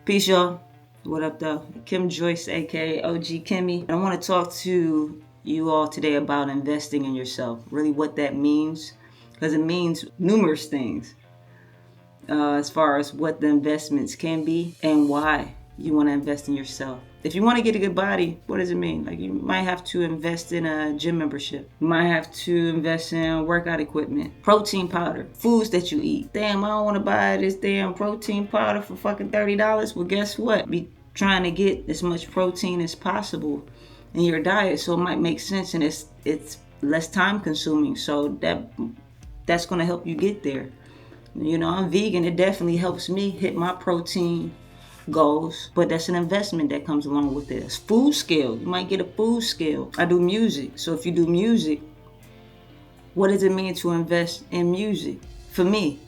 Peace, y'all. What up, though? Kim Joyce, aka OG Kimmy. I want to talk to you all today about investing in yourself. Really, what that means, because it means numerous things as far as what the investments can be and why you want to invest in yourself. If you want to get a good body, what does it mean? Like, you might have to invest in a gym membership. You might have to invest in workout equipment, protein powder, foods that you eat. Damn, I don't want to buy this damn protein powder for fucking $30. Well, guess what? Be trying to get as much protein as possible in your diet, so it might make sense, and it's less time consuming. So that's going to help you get there. You know, I'm vegan. It definitely helps me hit my protein goals, but that's an investment that comes along with this. Food scale. You might get a food scale. I do music. So if you do music, what does it mean to invest in music? For me,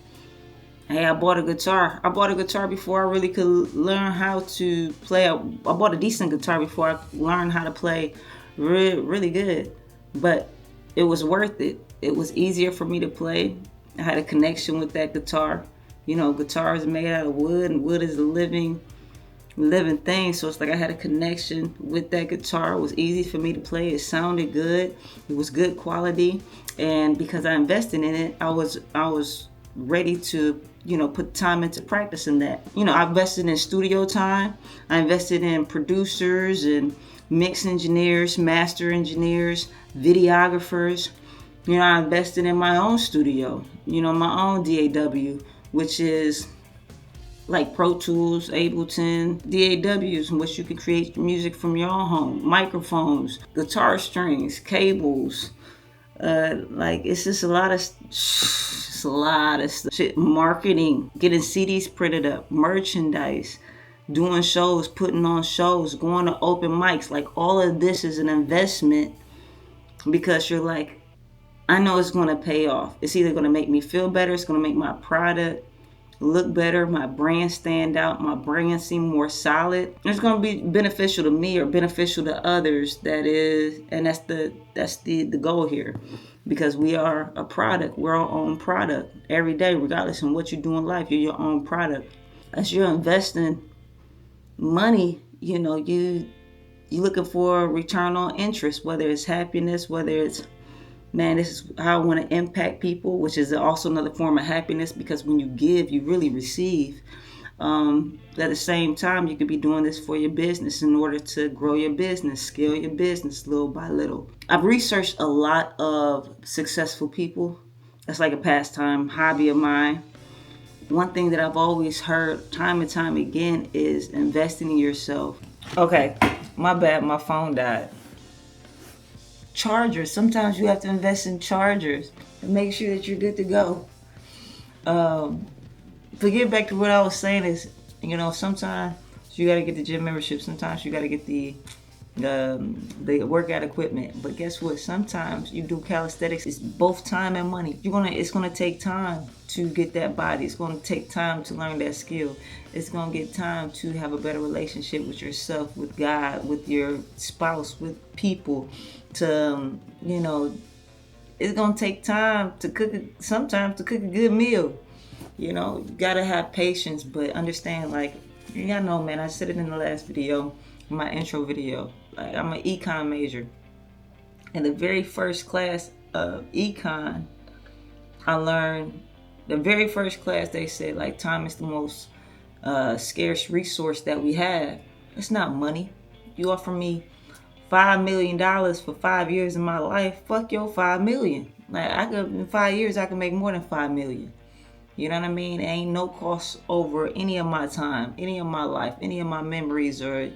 hey, I bought a guitar. I bought a guitar before I really could learn how to play. I bought a decent guitar before I learned how to play really good. But it was worth it. It was easier for me to play. I had a connection with that guitar. You know, guitar is made out of wood, and wood is a living thing. So it's like I had a connection with that guitar. It was easy for me to play. It sounded good. It was good quality. And because I invested in it, I was ready to, put time into practicing that. I invested in studio time. I invested in producers and mix engineers, master engineers, videographers. I invested in my own studio, my own DAW, which is like Pro Tools, Ableton, DAWs, in which you can create music from your own home, microphones, guitar strings, cables. It's just a lot of shit. Marketing, getting CDs printed up, merchandise, doing shows, putting on shows, going to open mics. Like, all of this is an investment because you're like, I know it's going to pay off. It's either going to make me feel better, it's going to make my product look better, my brand stand out, my brand seem more solid. It's going to be beneficial to me or beneficial to others. That's the goal here, because we are a product. We're our own product. Every day, regardless of what you do in life, you're your own product. As you're investing money, you looking for a return on interest, whether it's happiness, whether it's, man, this is how I want to impact people, which is also another form of happiness, because when you give, you really receive. At the same time, you could be doing this for your business in order to grow your business, scale your business little by little. I've researched a lot of successful people. That's like a pastime, hobby of mine. One thing that I've always heard time and time again is investing in yourself. Okay, my bad, my phone died. Chargers. Sometimes you have to invest in chargers and make sure that you're good to go. To get back to what I was saying is, sometimes you got to get the gym membership. Sometimes you got to get the workout equipment. But guess what? Sometimes you do calisthenics. It's both time and money. It's gonna take time to get that body. It's gonna take time to learn that skill. It's gonna get time to have a better relationship with yourself, with God, with your spouse, with people. It's gonna take time to cook. Sometimes to cook a good meal. You gotta have patience, but understand. Like, y'all know, man. I said it in the last video, my intro video. Like, I'm an econ major. In the very first class of econ, I learned, the very first class, they said, like, time is the most scarce resource that we have. It's not money. You offer me $5 million for 5 years of my life, fuck your $5 million. Like, in 5 years, I can make more than $5 million. You know what I mean? It ain't no cost over any of my time, any of my life, any of my memories, or,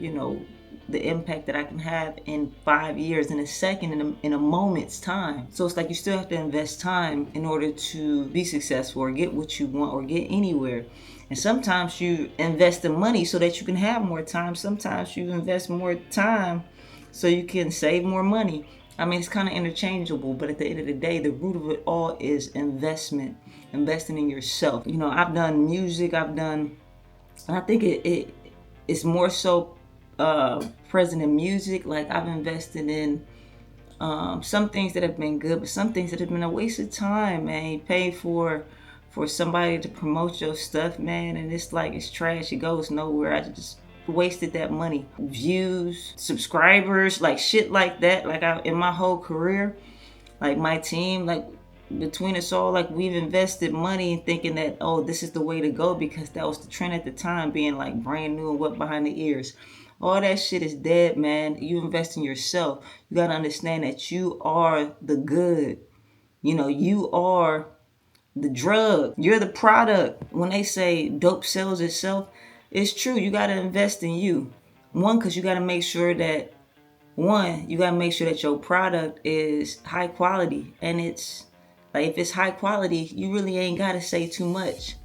the impact that I can have in 5 years, in a second, in a moment's time. So it's like you still have to invest time in order to be successful or get what you want or get anywhere. And sometimes you invest the money so that you can have more time. Sometimes you invest more time so you can save more money. I mean, it's kind of interchangeable, but at the end of the day, the root of it all is investment, investing in yourself. I've done music, and I think it's more so present in music. Like, I've invested in some things that have been good, but some things that have been a waste of time, man. You pay for for somebody to promote your stuff, man, and it's like it's trash. It goes nowhere. I just wasted that money. Views, subscribers, like shit like that. Like in my whole career, like my team, like between us all, like we've invested money in thinking that, oh, this is the way to go because that was the trend at the time, being like brand new and wet behind the ears. All that shit is dead, man. You invest in yourself. You gotta understand that you are the good. You are the drug. You're the product. When they say dope sells itself, it's true. You gotta invest in you. One, because you gotta make sure that your product is high quality, and it's like, if it's high quality, you really ain't gotta say too much.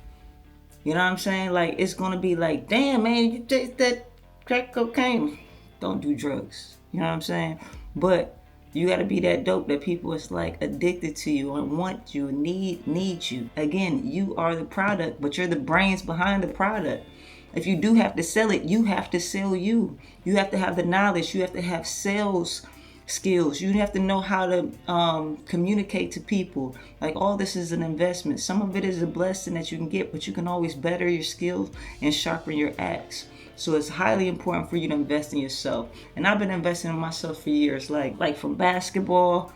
You know what I'm saying? Like, it's gonna be like, damn, man, you taste that crack cocaine. Don't do drugs. You know what I'm saying? But you gotta be that dope that people is like addicted to you and want you, need you. Again, you are the product, but you're the brains behind the product. If you do have to sell it, you have to sell you. You have to have the knowledge. You have to have sales skills. You have to know how to communicate to people. Like, all this is an investment. Some of it is a blessing that you can get, but you can always better your skills and sharpen your axe. So it's highly important for you to invest in yourself. And I've been investing in myself for years. Like from basketball,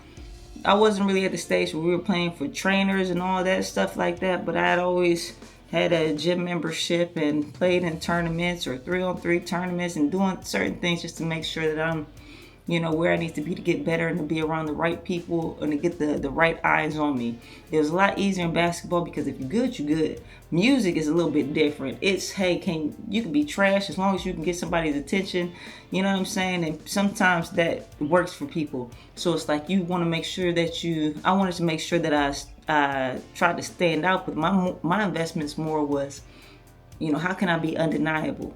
I wasn't really at the stage where we were playing for trainers and all that stuff like that, but I had always had a gym membership and played in tournaments or 3-on-3 tournaments and doing certain things just to make sure that I'm, where I need to be to get better and to be around the right people and to get the right eyes on me. It was a lot easier in basketball because if you're good, you're good. Music is a little bit different. It's, hey, you can be trash as long as you can get somebody's attention. You know what I'm saying? And sometimes that works for people. So it's like you want to make sure that I wanted to make sure that I tried to stand out, but my investments more was, how can I be undeniable?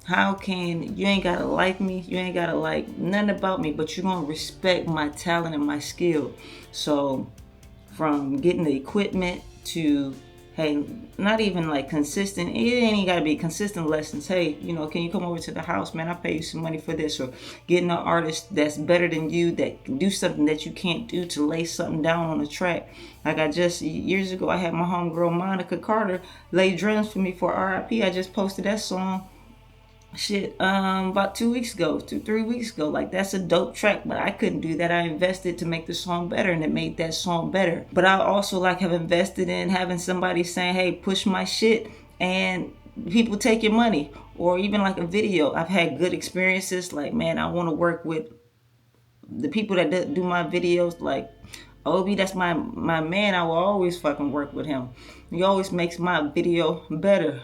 You ain't gotta like me, you ain't gotta like nothing about me, but you're gonna respect my talent and my skill. So from getting the equipment to, hey, not even like consistent, it ain't even gotta be consistent lessons. Hey, can you come over to the house, man? I'll pay you some money for this. Or getting an artist that's better than you, that can do something that you can't do, to lay something down on the track. Like years ago, I had my homegirl Monica Carter lay drums for me for RIP. I just posted that song about 3 weeks ago. Like, that's a dope track, but I couldn't do that. I invested to make the song better, and it made that song better. But I also have invested in having somebody saying, hey, push my shit, and people take your money. Or even like a video. I've had good experiences. Like, man, I want to work with the people that do my videos. Like Obi, that's my man. I will always fucking work with him. He always makes my video better.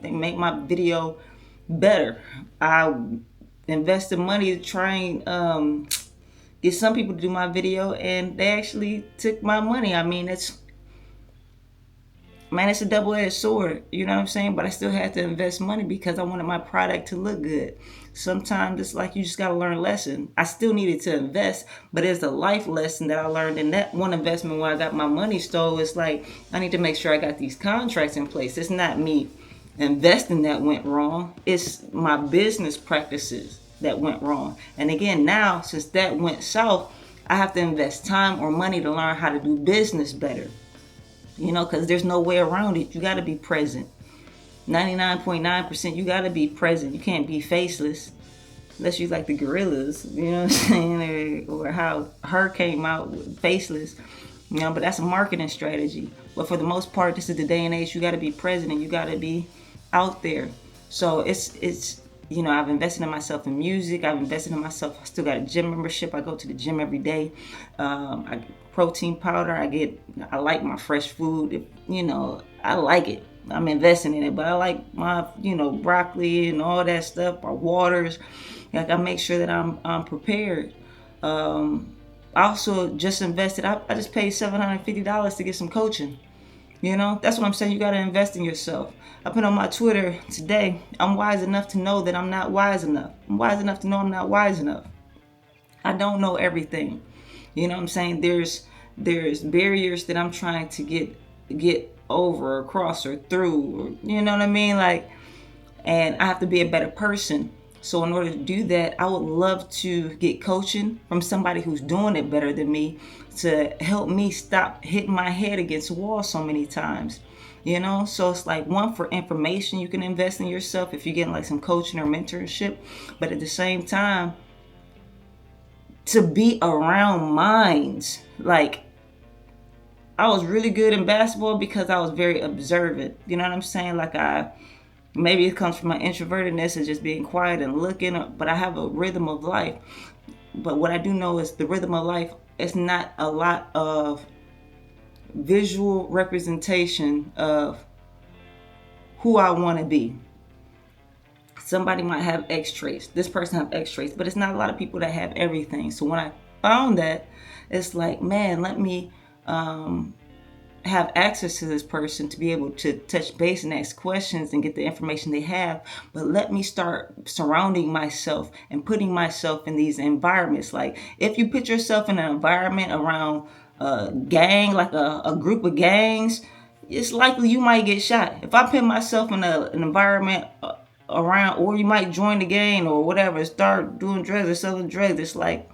They make my video better. I invested money to try and get some people to do my video, and they actually took my money. I mean, it's a double-edged sword, you know what I'm saying? But I still had to invest money because I wanted my product to look good. Sometimes it's like you just got to learn a lesson. I still needed to invest, but there's a life lesson that I learned in that one investment where I got my money stole. It's like, I need to make sure I got these contracts in place. It's not me investing that went wrong. It's my business practices that went wrong. And again, now, since that went south, I have to invest time or money to learn how to do business better. Because there's no way around it. You got to be present. 99.9%, you got to be present. You can't be faceless. Unless you like the Gorillas, you know what I'm saying? Or how Her came out with faceless. But that's a marketing strategy. But for the most part, this is the day and age. You got to be present and you got to be out there. So it's I've invested in myself in music. I've invested in myself. I still got a gym membership. I go to the gym every day. I get protein powder. I like my fresh food. I like it. I'm investing in it. But I like my, broccoli and all that stuff, my waters. Like, I make sure that I'm prepared. I also just invested. I just paid $750 to get some coaching. That's what I'm saying. You got to invest in yourself. I put on my Twitter today, I'm wise enough to know that I'm not wise enough. I'm wise enough to know I'm not wise enough. I don't know everything. You know what I'm saying? There's barriers that I'm trying to get over, across, or through. Or, you know what I mean? And I have to be a better person. So in order to do that, I would love to get coaching from somebody who's doing it better than me to help me stop hitting my head against the wall so many times. you know? So it's like, one, for information, you can invest in yourself if you're getting like some coaching or mentorship. But at the same time, to be around minds. Like, I was really good in basketball because I was very observant. You know what I'm saying? Like, maybe it comes from my introvertedness and just being quiet and looking, but I have a rhythm of life. But what I do know is the rhythm of life, it's not a lot of visual representation of who I want to be. Somebody might have X traits. This person have X traits, but it's not a lot of people that have everything. So when I found that, it's like, man, let me have access to this person to be able to touch base and ask questions and get the information they have. But let me start surrounding myself and putting myself in these environments. Like, if you put yourself in an environment around a gang, like a group of gangs, it's likely you might get shot. If I put myself in an environment around, or you might join the gang or whatever, start doing drugs or selling drugs, it's like,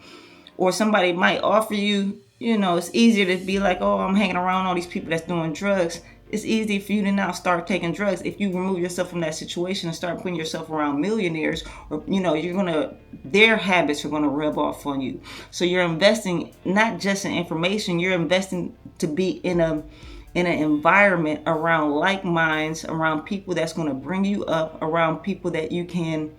or somebody might offer you, you know, it's easier to be like, oh, I'm hanging around all these people that's doing drugs. It's easy for you to now start taking drugs if you remove yourself from that situation and start putting yourself around millionaires, or, you know, their habits are gonna rub off on you. So you're investing not just in information, you're investing to be in an environment around like minds, around people that's going to bring you up, around people that you can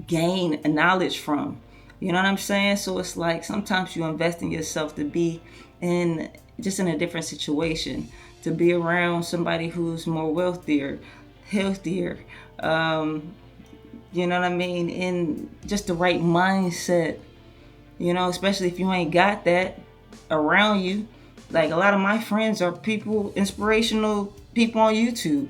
gain knowledge from. You know what I'm saying? So it's like, sometimes you invest in yourself to be in a different situation, to be around somebody who's more wealthier, healthier, you know what I mean? In just the right mindset, you know, especially if you ain't got that around you. Like, a lot of my friends are people, inspirational people on YouTube.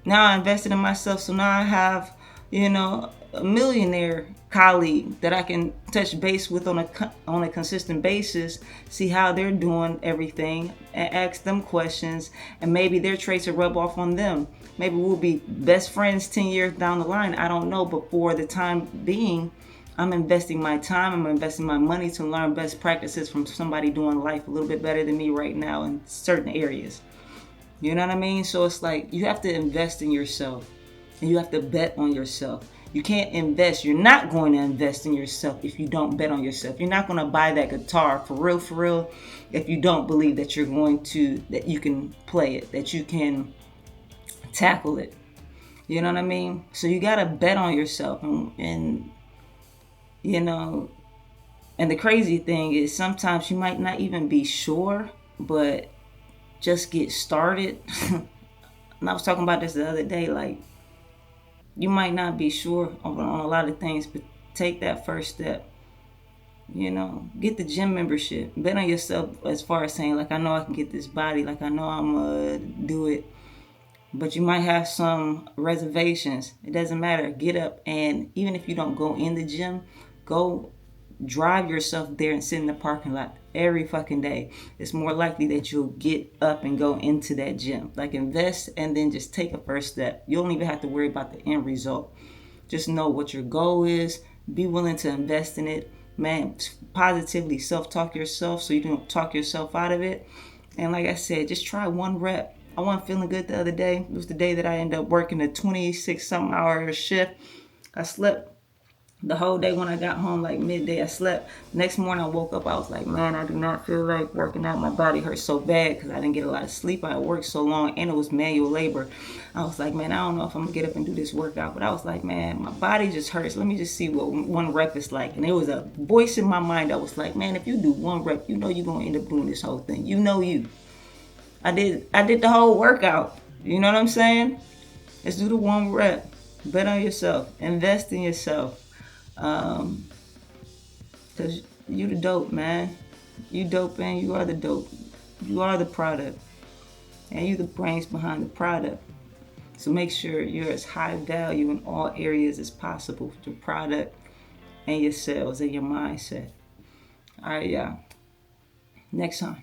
Now I invested in myself, so now I have, you know, a millionaire colleague that I can touch base with on a consistent basis, see how they're doing everything, and ask them questions, and maybe their traits will rub off on them. Maybe we'll be best friends 10 years down the line. I don't know, but for the time being, I'm investing my time, I'm investing my money to learn best practices from somebody doing life a little bit better than me right now in certain areas. You know what I mean? So it's like, you have to invest in yourself, and you have to bet on yourself. You can't invest. You're not going to invest in yourself if you don't bet on yourself. You're not going to buy that guitar for real, if you don't believe that that you can play it, that you can tackle it. You know what I mean? So you got to bet on yourself. And you know, and the crazy thing is, sometimes you might not even be sure, but just get started. And I was talking about this the other day, like, you might not be sure on a lot of things, but take that first step. You know, get the gym membership. Bet on yourself, as far as saying, like, I know I can get this body, like, I know I'm gonna do it. But you might have some reservations. It doesn't matter. Get up, and even if you don't go in the gym, go drive yourself there and sit in the parking lot every fucking day. It's more likely that you'll get up and go into that gym. Like, invest and then just take a first step. You don't even have to worry about the end result. Just know what your goal is. Be willing to invest in it. Man, positively self-talk yourself so you don't talk yourself out of it. And like I said, just try one rep. I wasn't feeling good the other day. It was the day that I ended up working a 26-something hour shift. I slept the whole day. When I got home, like midday, I slept. Next morning, I woke up. I was like, man, I do not feel like working out. My body hurts so bad because I didn't get a lot of sleep. I worked so long, and it was manual labor. I was like, man, I don't know if I'm going to get up and do this workout. But I was like, man, my body just hurts. Let me just see what one rep is like. And there was a voice in my mind that was like, man, if you do one rep, you know you're going to end up doing this whole thing. You know you. I did the whole workout. You know what I'm saying? Let's do the one rep. Bet on yourself. Invest in yourself. Because you the dope, man. You dope, and you are the dope. You are the product. And you the brains behind the product. So make sure you're as high value in all areas as possible with your product and your sales and your mindset. All right, y'all. Next time.